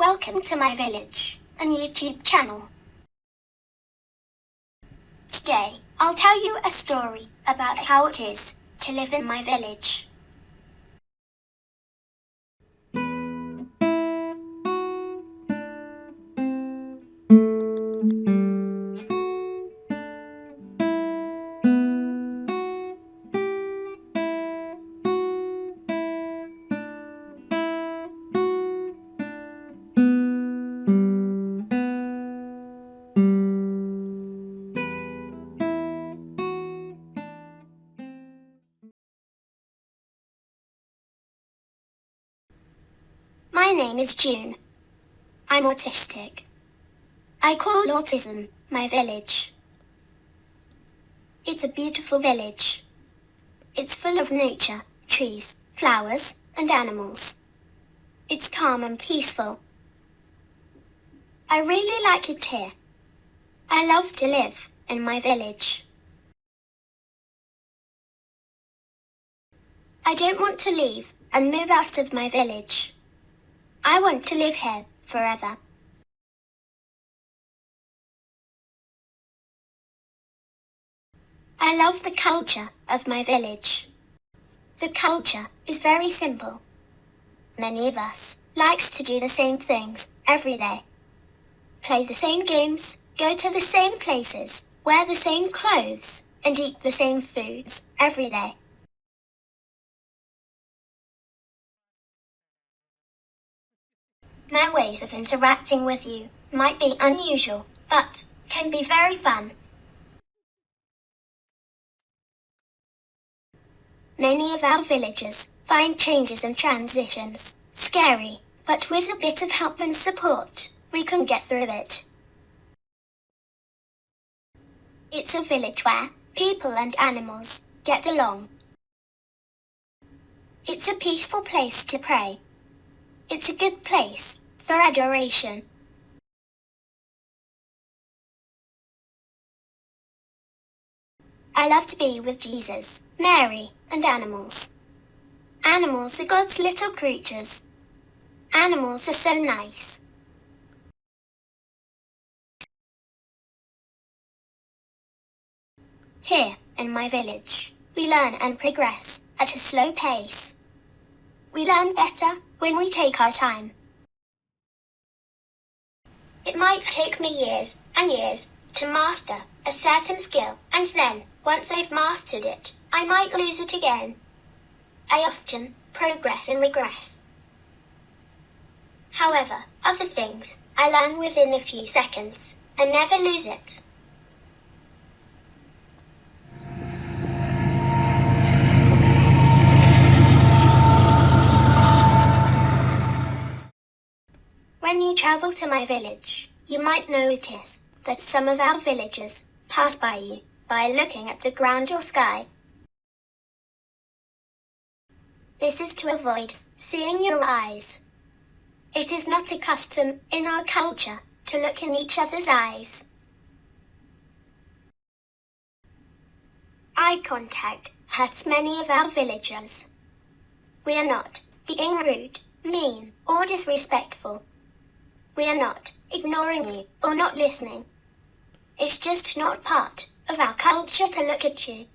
Welcome to my village and YouTube channel. Today, I'll tell you a story about how it is to live in my village. My name is June. I'm autistic. I call Autism my village. It's a beautiful village. It's full of nature, trees, flowers, and animals. It's calm and peaceful. I really like it here. I love to live in my village. I don't want to leave and move out of my village. I want to live here forever. I love the culture of my village. The culture is very simple. Many of us likes to do the same things every day. Play the same games, go to the same places, wear the same clothes, and eat the same foods every day. My ways of interacting with you might be unusual, but can be very fun. Many of our villagers find changes and transitions scary, but with a bit of help and support, we can get through it. It's a village where people and animals get along. It's a peaceful place to pray. It's a good place for adoration. I love to be with Jesus, Mary, and animals. Animals are God's little creatures. Animals are so nice. Here, in my village, we learn and progress at a slow pace. We learn better when we take our time. It might take me years and years to master a certain skill, and then, once I've mastered it, I might lose it again. I often progress and regress. However, other things I learn within a few seconds and never lose it. When you travel to my village, you might notice that some of our villagers pass by you by looking at the ground or sky. This is to avoid seeing your eyes. It is not a custom in our culture to look in each other's eyes. Eye contact hurts many of our villagers. We are not being rude, mean, or disrespectful. We are not ignoring you or not listening. It's just not part of our culture to look at you.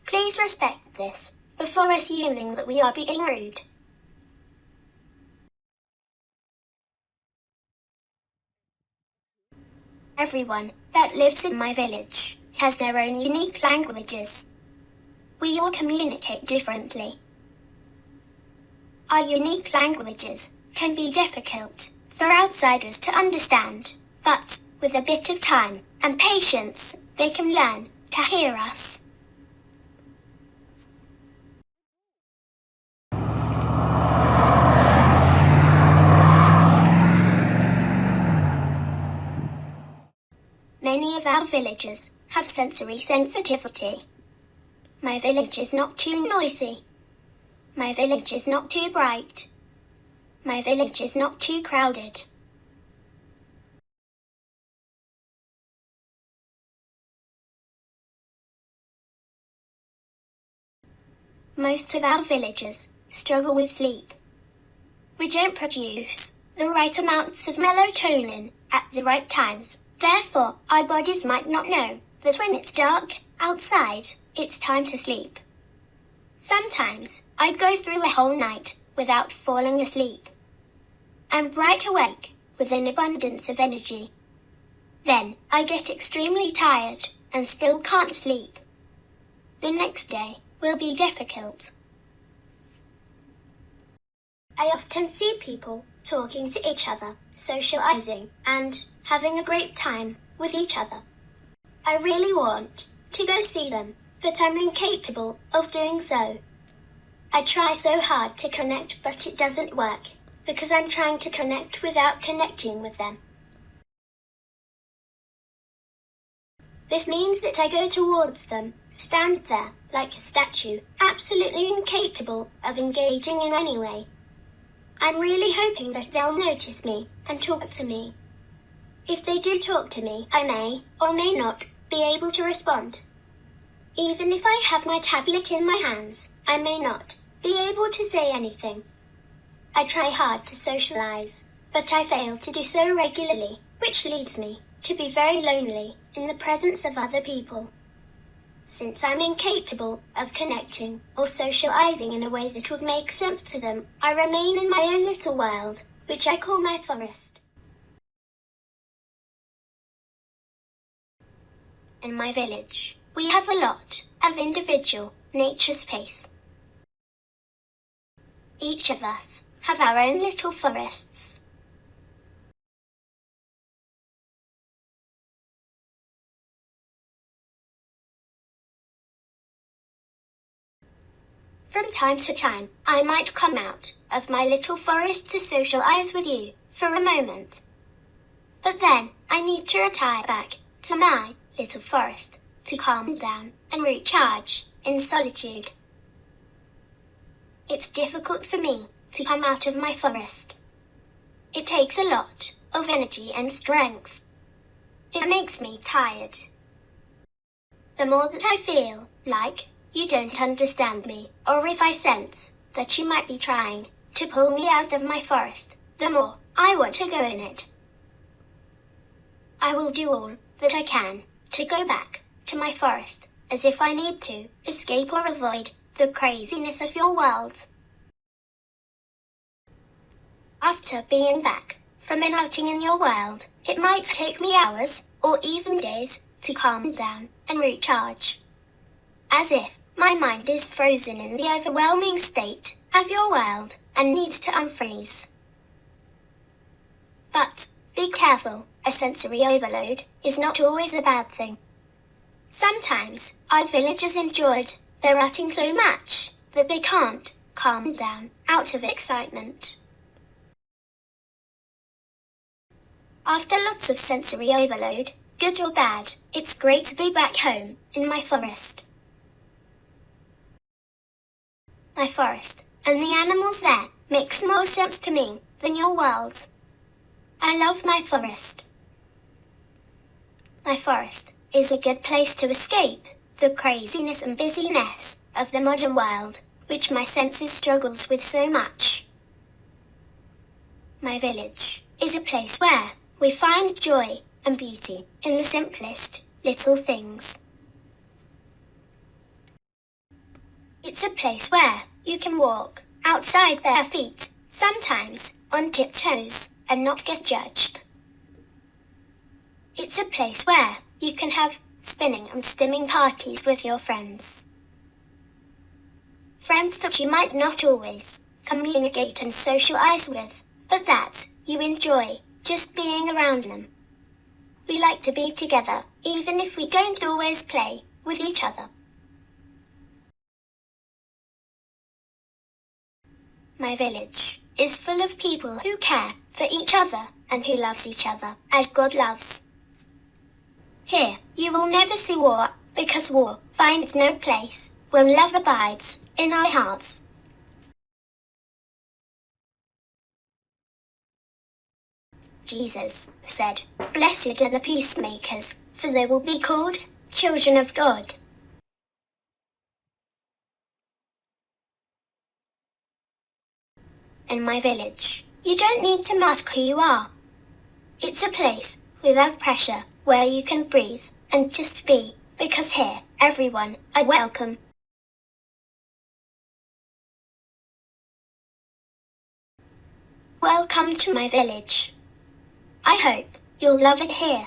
Please respect this before assuming that we are being rude. Everyone that lives in my village has their own unique languages. We all communicate differently. Our unique languages can be difficult for outsiders to understand, but with a bit of time and patience, they can learn to hear us. Many of our villagers have sensory sensitivity. My village is not too noisy. My village is not too bright. My village is not too crowded. Most of our villagers struggle with sleep. We don't produce the right amounts of melatonin at the right times. Therefore, our bodies might not know that when it's dark outside, it's time to sleep. Sometimes, I'd go through a whole night without falling asleep. I'm right awake, with an abundance of energy. Then, I get extremely tired, and still can't sleep. The next day will be difficult. I often see people talking to each other, socializing, and having a great time with each other. I really want to go see them, but I'm incapable of doing so. I try so hard to connect, but it doesn't work, because I'm trying to connect without connecting with them. This means that I go towards them, stand there, like a statue, absolutely incapable of engaging in any way. I'm really hoping that they'll notice me and talk to me. If they do talk to me, I may, or may not, be able to respond. Even if I have my tablet in my hands, I may not be able to say anything. I try hard to socialize, but I fail to do so regularly, which leads me to be very lonely in the presence of other people. Since I'm incapable of connecting or socializing in a way that would make sense to them, I remain in my own little world, which I call my forest. In my village, we have a lot of individual nature space. Each of us have our own little forests. From time to time, I might come out of my little forest to socialize with you for a moment. But then, I need to retire back to my little forest to calm down and recharge in solitude. It's difficult for me to come out of my forest. It takes a lot of energy and strength. It makes me tired. The more that I feel like you don't understand me, or if I sense that you might be trying to pull me out of my forest, the more I want to go in it. I will do all that I can to go back to my forest, as if I need to escape or avoid the craziness of your world. After being back from an outing in your world, it might take me hours or even days to calm down and recharge. As if my mind is frozen in the overwhelming state of your world and needs to unfreeze. But be careful, a sensory overload is not always a bad thing. Sometimes our villagers enjoyed their outing so much that they can't calm down out of excitement. After lots of sensory overload, good or bad, it's great to be back home in my forest. My forest and the animals there makes more sense to me than your world. I love my forest. My forest is a good place to escape the craziness and busyness of the modern world, which my senses struggles with so much. My village is a place where we find joy and beauty in the simplest little things. It's a place where you can walk outside bare feet, sometimes on tiptoes, and not get judged. It's a place where you can have spinning and stimming parties with your friends. Friends that you might not always communicate and socialize with, but that you enjoy just being around them. We like to be together, even if we don't always play with each other. My village is full of people who care for each other and who loves each other as God loves. Here, you will never see war, because war finds no place when love abides in our hearts. Jesus said, "Blessed are the peacemakers, for they will be called children of God." In my village, You don't need to mask who you are. It's a place without pressure where you can breathe and just be, because here, everyone, are welcome. Welcome to my village. I hope you'll love it here.